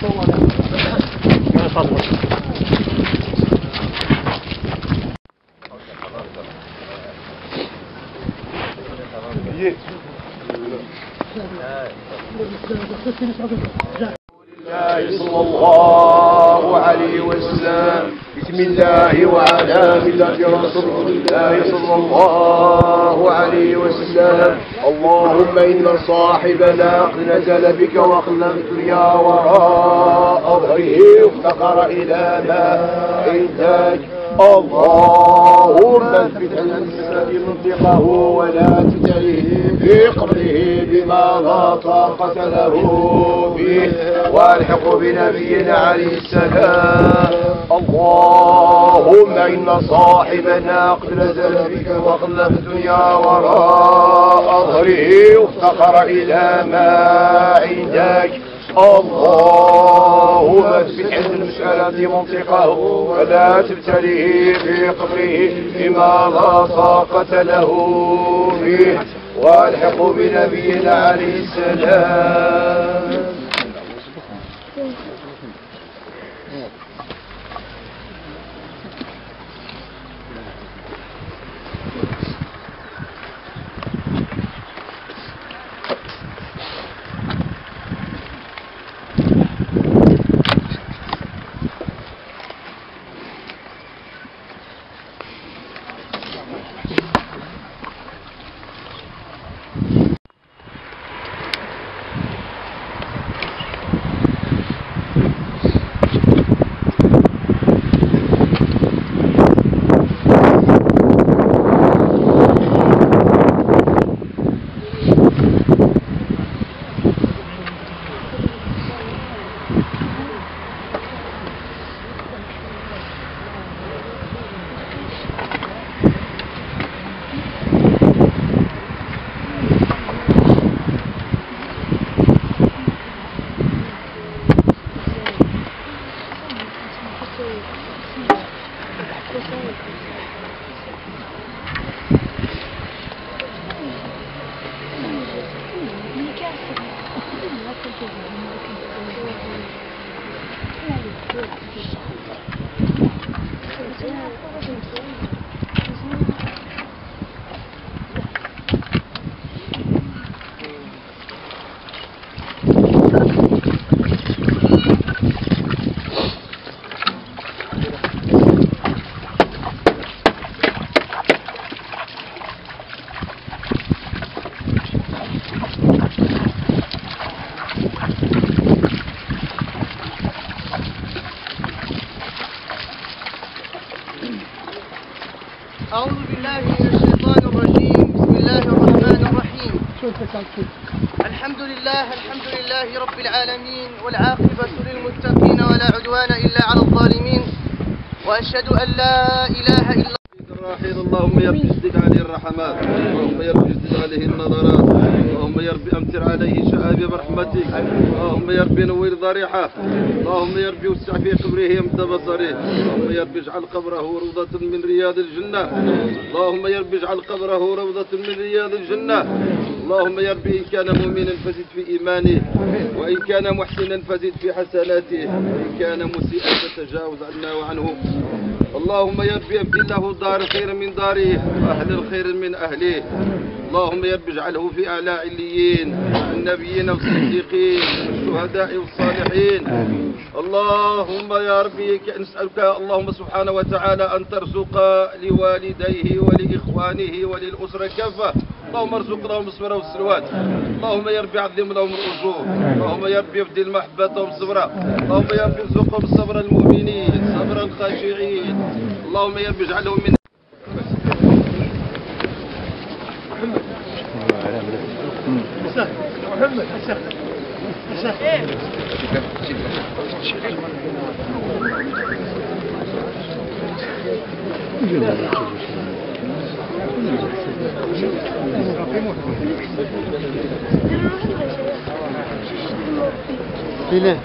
صلى الله عليه وسلم. بسم الله وعلى ملة رسول الله صلى الله عليه وسلم. اللهم إن صاحبنا قد نزل بك وخلى الدنيا وراء ظهره وافتقر إلى ما عندك. اللهم اثبت على المسألة منطقه ولا تجريه في قبره بما لا طاقة له به، والحق بنبينا عليه السلام. اللهم إن صاحبنا قد نزل بك وخلى الدنيا وراء ظهره وافتقر إلى ما عندك. اللهم اثبت عند المسألة منطقه ولا تبتليه في قبره بما لا طاقة له به، والحق بنبينا عليه السلام. أعوذ بالله من الشيطان الرجيم. بسم الله الرحمن الرحيم. الحمد لله رب العالمين، والعاقبة للمتقين ولا عدوان إلا على الظالمين، وأشهد أن لا إله إلا الرحيم. اللهم يا رب اشدد عليه الرحمات، اللهم يا رب اشدد عليه النظرات، اللهم يا رب امطر عليه شآب برحمتك، اللهم يا رب نور ضريحه، اللهم يا رب وسع في قبره يمد بصره، اللهم يا رب اجعل قبره روضة من رياض الجنة، اللهم يا رب اجعل قبره روضة من رياض الجنة، اللهم يا رب إن كان مؤمنا فزد في إيمانه، وإن كان محسنا فزد في حسناته، وإن كان مسيئا فتجاوز عنا وعنه. اللهم يا رب ابدل له دار خير من داره واهل الخير من اهله. اللهم يا رب اجعله في اعلى عليين النبيين والصديقين والشهداء والصالحين. اللهم يا رب نسالك اللهم سبحانه وتعالى ان ترزق لوالديه ولاخوانه وللاسره كافه. اللهم ارزق لهم الصبر والسلوات، اللهم يا رب عظم لهم الاجور، اللهم يا رب يبدل محبتهم صبرا، اللهم يا رب ارزقهم صبر المؤمنين صبر الخاشعين، اللهم يا رب اجعلهم من محمد هنا